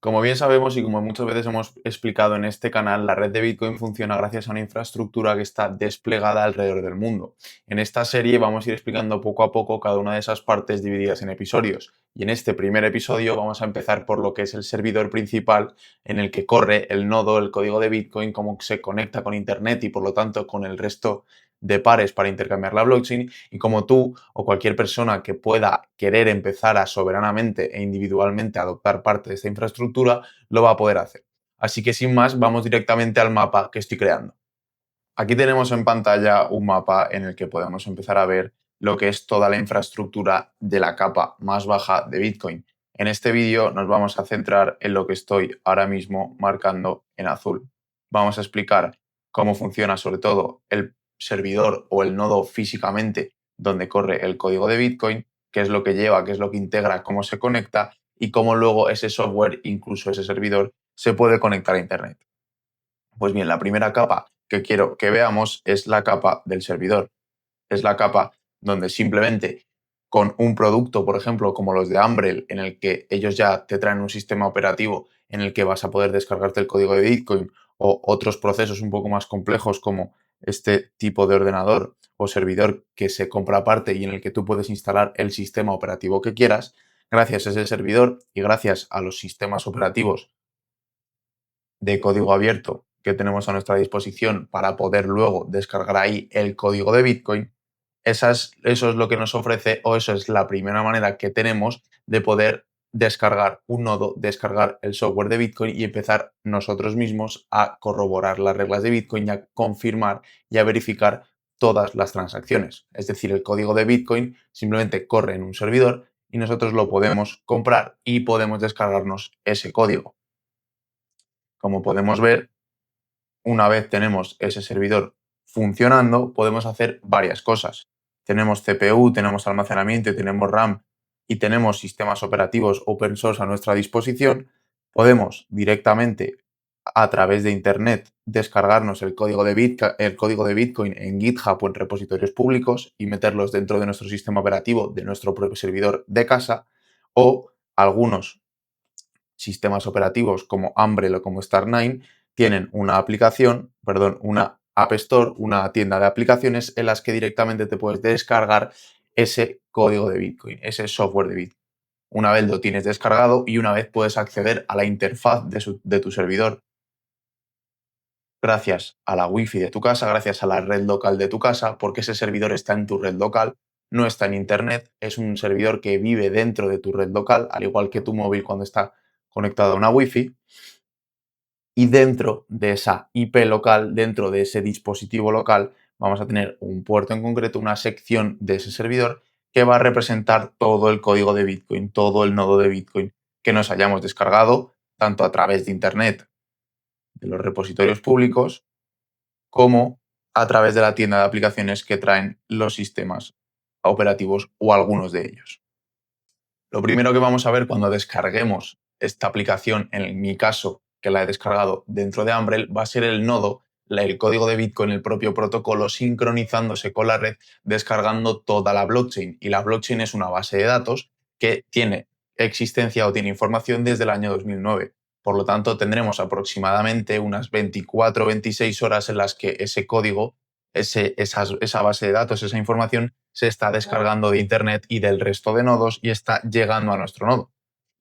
Como bien sabemos y como muchas veces hemos explicado en este canal, la red de Bitcoin funciona gracias a una infraestructura que está desplegada alrededor del mundo. En esta serie vamos a ir explicando poco a poco cada una de esas partes divididas en episodios. Y en este primer episodio vamos a empezar por lo que es el servidor principal en el que corre el nodo, el código de Bitcoin, cómo se conecta con Internet y por lo tanto con el resto de pares para intercambiar la blockchain y como tú o cualquier persona que pueda querer empezar a soberanamente e individualmente adoptar parte de esta infraestructura lo va a poder hacer. Así que sin más, vamos directamente al mapa que estoy creando. Aquí tenemos en pantalla un mapa en el que podemos empezar a ver lo que es toda la infraestructura de la capa más baja de Bitcoin. En este vídeo nos vamos a centrar en lo que estoy ahora mismo marcando en azul. Vamos a explicar cómo funciona sobre todo el servidor o el nodo físicamente donde corre el código de Bitcoin, qué es lo que lleva, qué es lo que integra, cómo se conecta y cómo luego ese software, incluso ese servidor, se puede conectar a Internet. Pues bien, la primera capa que quiero que veamos es la capa del servidor. Es la capa donde simplemente con un producto, por ejemplo, como los de Umbrel, en el que ellos ya te traen un sistema operativo en el que vas a poder descargarte el código de Bitcoin o otros procesos un poco más complejos como este tipo de ordenador o servidor que se compra aparte y en el que tú puedes instalar el sistema operativo que quieras, gracias a ese servidor y gracias a los sistemas operativos de código abierto que tenemos a nuestra disposición para poder luego descargar ahí el código de Bitcoin, eso es lo que nos ofrece o eso es la primera manera que tenemos de poder descargar un nodo, descargar el software de Bitcoin y empezar nosotros mismos a corroborar las reglas de Bitcoin y a confirmar y a verificar todas las transacciones. Es decir, el código de Bitcoin simplemente corre en un servidor y nosotros lo podemos comprar y podemos descargarnos ese código. Como podemos ver, una vez tenemos ese servidor funcionando, podemos hacer varias cosas. Tenemos CPU, tenemos almacenamiento, tenemos RAM y tenemos sistemas operativos open source a nuestra disposición. Podemos directamente a través de Internet descargarnos el código de Bitcoin en GitHub o en repositorios públicos y meterlos dentro de nuestro sistema operativo de nuestro propio servidor de casa o algunos sistemas operativos como Umbrel o como Star9 tienen una App Store, una tienda de aplicaciones en las que directamente te puedes descargar ese código de Bitcoin, ese software de Bitcoin. Una vez lo tienes descargado y una vez puedes acceder a la interfaz de tu servidor gracias a la Wi-Fi de tu casa, gracias a la red local de tu casa, porque ese servidor está en tu red local, no está en Internet, es un servidor que vive dentro de tu red local, al igual que tu móvil cuando está conectado a una Wi-Fi. Y dentro de esa IP local, dentro de ese dispositivo local, vamos a tener un puerto en concreto, una sección de ese servidor que va a representar todo el código de Bitcoin, todo el nodo de Bitcoin que nos hayamos descargado, tanto a través de Internet, de los repositorios públicos, como a través de la tienda de aplicaciones que traen los sistemas operativos o algunos de ellos. Lo primero que vamos a ver cuando descarguemos esta aplicación, en mi caso, que la he descargado dentro de Umbrel, va a ser el nodo, el código de Bitcoin, el propio protocolo, sincronizándose con la red, descargando toda la blockchain. Y la blockchain es una base de datos que tiene existencia o tiene información desde el año 2009. Por lo tanto, tendremos aproximadamente unas 24 o 26 horas en las que ese código, esa base de datos, esa información, se está descargando de Internet y del resto de nodos y está llegando a nuestro nodo.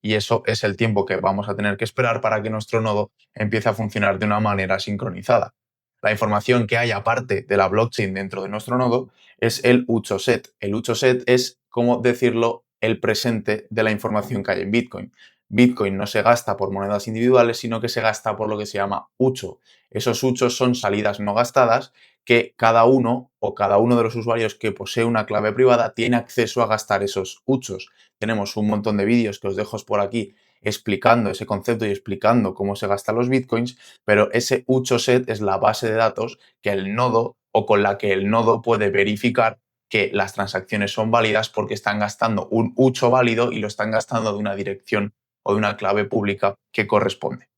Y eso es el tiempo que vamos a tener que esperar para que nuestro nodo empiece a funcionar de una manera sincronizada. La información que hay aparte de la blockchain dentro de nuestro nodo es el uchoset. El uchoset es, como decirlo, el presente de la información que hay en Bitcoin. Bitcoin no se gasta por monedas individuales, sino que se gasta por lo que se llama ucho. Esos uchos son salidas no gastadas que cada uno o cada uno de los usuarios que posee una clave privada tiene acceso a gastar esos uchos. Tenemos un montón de vídeos que os dejo por aquí explicando ese concepto y explicando cómo se gastan los bitcoins, pero ese ucho set es la base de datos que el nodo o con la que el nodo puede verificar que las transacciones son válidas porque están gastando un ucho válido y lo están gastando de una dirección o de una clave pública que corresponde.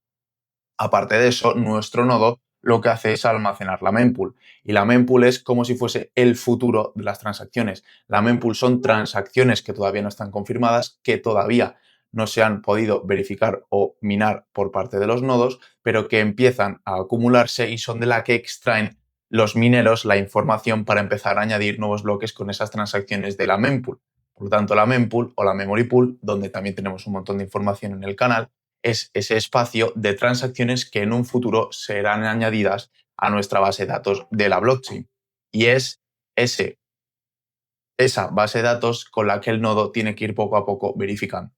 Aparte de eso, nuestro nodo lo que hace es almacenar la mempool. Y la mempool es como si fuese el futuro de las transacciones. La mempool son transacciones que todavía no están confirmadas, que todavía no se han podido verificar o minar por parte de los nodos, pero que empiezan a acumularse y son de la que extraen los mineros la información para empezar a añadir nuevos bloques con esas transacciones de la mempool. Por lo tanto, la mempool o la memory pool, donde también tenemos un montón de información en el canal, es ese espacio de transacciones que en un futuro serán añadidas a nuestra base de datos de la blockchain. Y es esa base de datos con la que el nodo tiene que ir poco a poco verificando.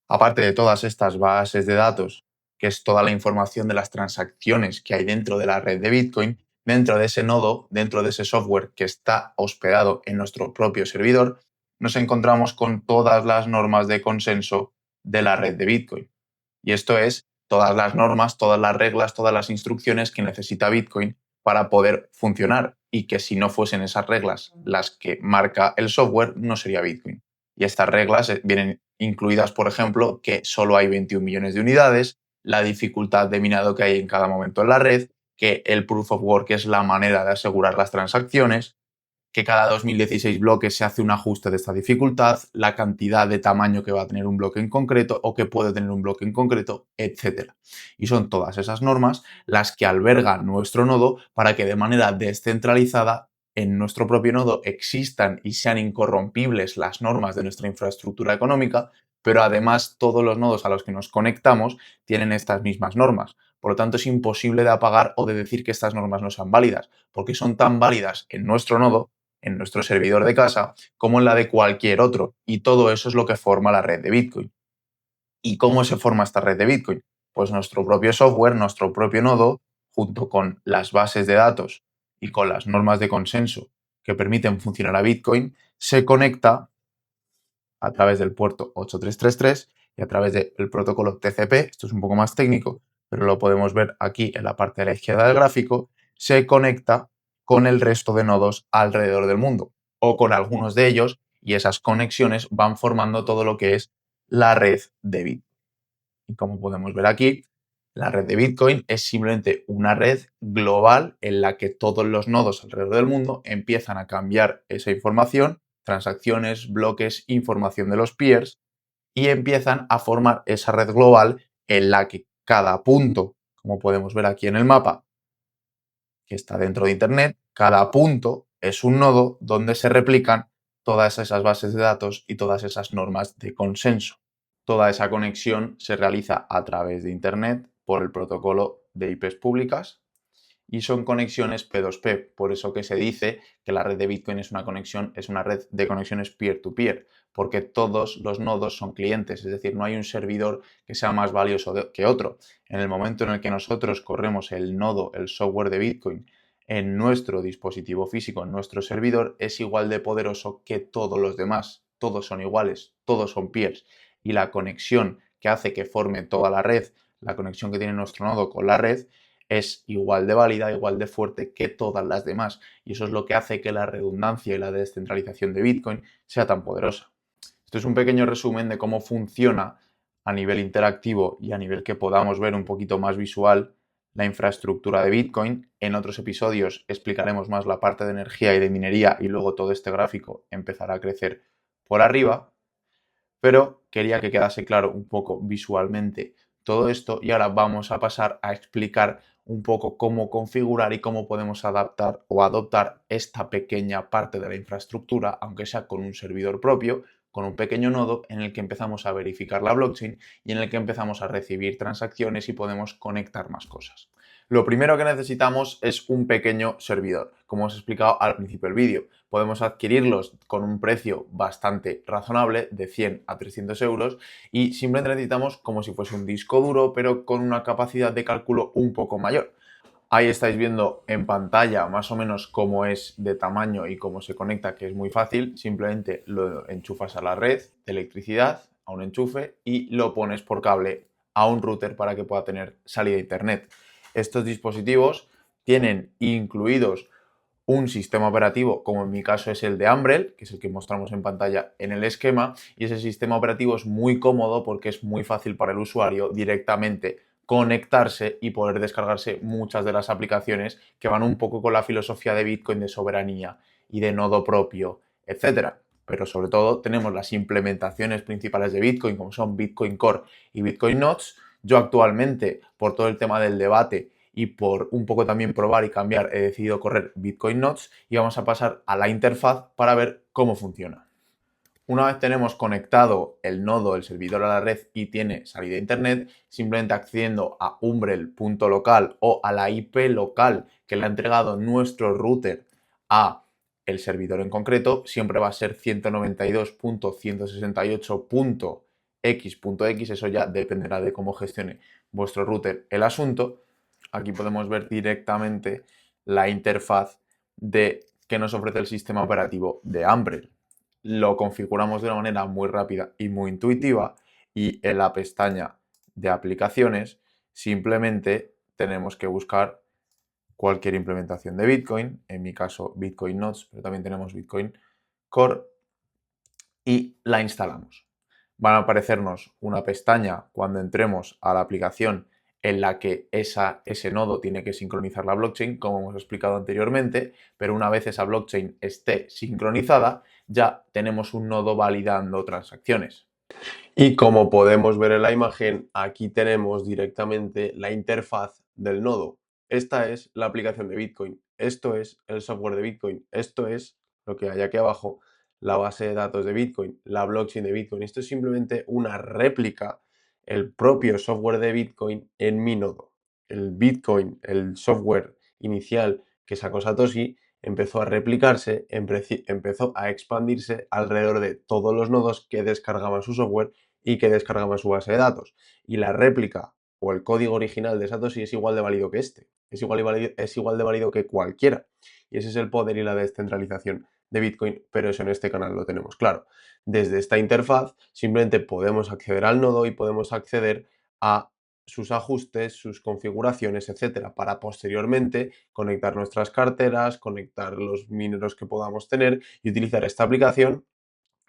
Aparte de todas estas bases de datos, que es toda la información de las transacciones que hay dentro de la red de Bitcoin, dentro de ese nodo, dentro de ese software que está hospedado en nuestro propio servidor, nos encontramos con todas las normas de consenso de la red de Bitcoin. Y esto es todas las normas, todas las reglas, todas las instrucciones que necesita Bitcoin para poder funcionar y que si no fuesen esas reglas las que marca el software, no sería Bitcoin. Y estas reglas vienen incluidas, por ejemplo, que solo hay 21 millones de unidades, la dificultad de minado que hay en cada momento en la red, que el proof of work es la manera de asegurar las transacciones, que cada 2016 bloques se hace un ajuste de esta dificultad, la cantidad de tamaño que va a tener un bloque en concreto o que puede tener un bloque en concreto, etc. Y son todas esas normas las que alberga nuestro nodo para que de manera descentralizada en nuestro propio nodo existan y sean incorrompibles las normas de nuestra infraestructura económica, pero además todos los nodos a los que nos conectamos tienen estas mismas normas. Por lo tanto, es imposible de apagar o de decir que estas normas no sean válidas, porque son tan válidas en nuestro nodo, en nuestro servidor de casa, como en la de cualquier otro. Y todo eso es lo que forma la red de Bitcoin. ¿Y cómo se forma esta red de Bitcoin? Pues nuestro propio software, nuestro propio nodo, junto con las bases de datos y con las normas de consenso que permiten funcionar a Bitcoin, se conecta a través del puerto 8333 y a través del protocolo TCP, esto es un poco más técnico, pero lo podemos ver aquí en la parte de la izquierda del gráfico, se conecta con el resto de nodos alrededor del mundo o con algunos de ellos y esas conexiones van formando todo lo que es la red de Bitcoin. Y como podemos ver aquí, la red de Bitcoin es simplemente una red global en la que todos los nodos alrededor del mundo empiezan a cambiar esa información, transacciones, bloques, información de los peers y empiezan a formar esa red global en la que cada punto, como podemos ver aquí en el mapa, que está dentro de Internet, cada punto es un nodo donde se replican todas esas bases de datos y todas esas normas de consenso. Toda esa conexión se realiza a través de Internet por el protocolo de IPs públicas y son conexiones P2P, por eso que se dice que la red de Bitcoin es una red de conexiones peer-to-peer, porque todos los nodos son clientes, es decir, no hay un servidor que sea más valioso que otro. En el momento en el que nosotros corremos el nodo, el software de Bitcoin, en nuestro dispositivo físico, en nuestro servidor, es igual de poderoso que todos los demás. Todos son iguales, todos son peers. Y la conexión que hace que forme toda la red, la conexión que tiene nuestro nodo con la red, es igual de válida, igual de fuerte que todas las demás. Y eso es lo que hace que la redundancia y la descentralización de Bitcoin sea tan poderosa. Esto es un pequeño resumen de cómo funciona a nivel interactivo y a nivel que podamos ver un poquito más visual la infraestructura de Bitcoin. En otros episodios explicaremos más la parte de energía y de minería y luego todo este gráfico empezará a crecer por arriba, pero quería que quedase claro un poco visualmente todo esto y ahora vamos a pasar a explicar un poco cómo configurar y cómo podemos adaptar o adoptar esta pequeña parte de la infraestructura, aunque sea con un servidor propio, con un pequeño nodo en el que empezamos a verificar la blockchain y en el que empezamos a recibir transacciones y podemos conectar más cosas. Lo primero que necesitamos es un pequeño servidor, como os he explicado al principio del vídeo. Podemos adquirirlos con un precio bastante razonable, de 100 a 300 euros, y simplemente necesitamos como si fuese un disco duro, pero con una capacidad de cálculo un poco mayor. Ahí estáis viendo en pantalla más o menos cómo es de tamaño y cómo se conecta, que es muy fácil. Simplemente lo enchufas a la red de electricidad, a un enchufe, y lo pones por cable a un router para que pueda tener salida a internet. Estos dispositivos tienen incluidos un sistema operativo, como en mi caso es el de Umbrel, que es el que mostramos en pantalla en el esquema, y ese sistema operativo es muy cómodo porque es muy fácil para el usuario directamente conectarse y poder descargarse muchas de las aplicaciones que van un poco con la filosofía de Bitcoin de soberanía y de nodo propio, etcétera. pero sobre todo tenemos las implementaciones principales de Bitcoin, como son Bitcoin Core y Bitcoin Nodes. Yo actualmente, por todo el tema del debate y por un poco también probar y cambiar, he decidido correr Bitcoin Nodes y vamos a pasar a la interfaz para ver cómo funciona. Una vez tenemos conectado el nodo, el servidor a la red y tiene salida a internet, simplemente accediendo a umbrel.local o a la IP local que le ha entregado nuestro router a el servidor en concreto, siempre va a ser 192.168.x.x, eso ya dependerá de cómo gestione vuestro router el asunto. Aquí podemos ver directamente la interfaz que nos ofrece el sistema operativo de Umbrel. Lo configuramos de una manera muy rápida y muy intuitiva y en la pestaña de aplicaciones simplemente tenemos que buscar cualquier implementación de Bitcoin, en mi caso Bitcoin Nodes, pero también tenemos Bitcoin Core y la instalamos. Van a aparecernos una pestaña cuando entremos a la aplicación en la que ese nodo tiene que sincronizar la blockchain, como hemos explicado anteriormente, pero una vez esa blockchain esté sincronizada, ya tenemos un nodo validando transacciones. Y como podemos ver en la imagen, aquí tenemos directamente la interfaz del nodo. Esta es la aplicación de Bitcoin. Esto es el software de Bitcoin. Esto es lo que hay aquí abajo, la base de datos de Bitcoin, la blockchain de Bitcoin. Esto es simplemente una réplica, el propio software de Bitcoin en mi nodo. El Bitcoin, el software inicial que sacó Satoshi, empezó a replicarse, empezó a expandirse alrededor de todos los nodos que descargaban su software y que descargaban su base de datos. Y la réplica o el código original de Satoshi es igual de válido que este. Es igual de válido que cualquiera. Y ese es el poder y la descentralización de Bitcoin, pero eso en este canal lo tenemos claro. Desde esta interfaz simplemente podemos acceder al nodo y podemos acceder a sus ajustes, sus configuraciones, etcétera, para posteriormente conectar nuestras carteras, conectar los mineros que podamos tener y utilizar esta aplicación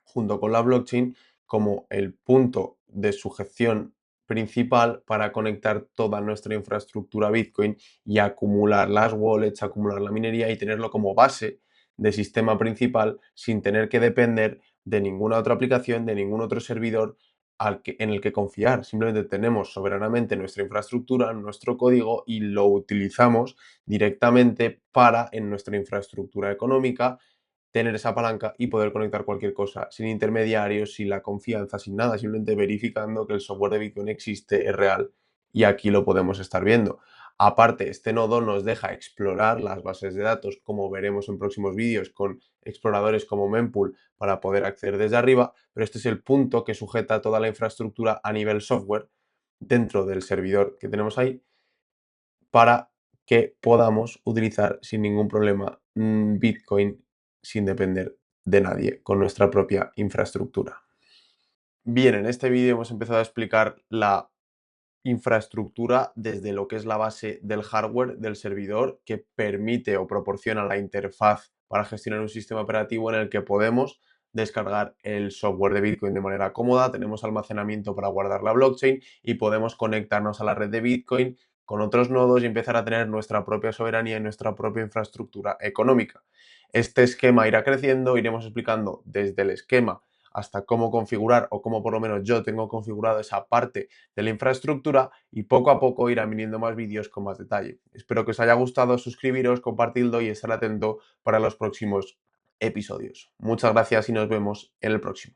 junto con la blockchain como el punto de sujeción principal para conectar toda nuestra infraestructura Bitcoin y acumular las wallets, acumular la minería y tenerlo como base de sistema principal sin tener que depender de ninguna otra aplicación, de ningún otro servidor en el que confiar. Simplemente tenemos soberanamente nuestra infraestructura, nuestro código y lo utilizamos directamente para en nuestra infraestructura económica tener esa palanca y poder conectar cualquier cosa sin intermediarios, sin la confianza, sin nada, simplemente verificando que el software de Bitcoin existe, es real y aquí lo podemos estar viendo. Aparte, este nodo nos deja explorar las bases de datos, como veremos en próximos vídeos, con exploradores como Mempool para poder acceder desde arriba, pero este es el punto que sujeta toda la infraestructura a nivel software dentro del servidor que tenemos ahí para que podamos utilizar sin ningún problema Bitcoin sin depender de nadie con nuestra propia infraestructura. Bien, en este vídeo hemos empezado a explicar la infraestructura desde lo que es la base del hardware del servidor que permite o proporciona la interfaz para gestionar un sistema operativo en el que podemos descargar el software de Bitcoin de manera cómoda, tenemos almacenamiento para guardar la blockchain y podemos conectarnos a la red de Bitcoin con otros nodos y empezar a tener nuestra propia soberanía y nuestra propia infraestructura económica. Este esquema irá creciendo, iremos explicando desde el esquema hasta cómo configurar o cómo por lo menos yo tengo configurado esa parte de la infraestructura y poco a poco irán viniendo más vídeos con más detalle. Espero que os haya gustado, suscribiros, compartidlo y estar atento para los próximos episodios. Muchas gracias y nos vemos en el próximo.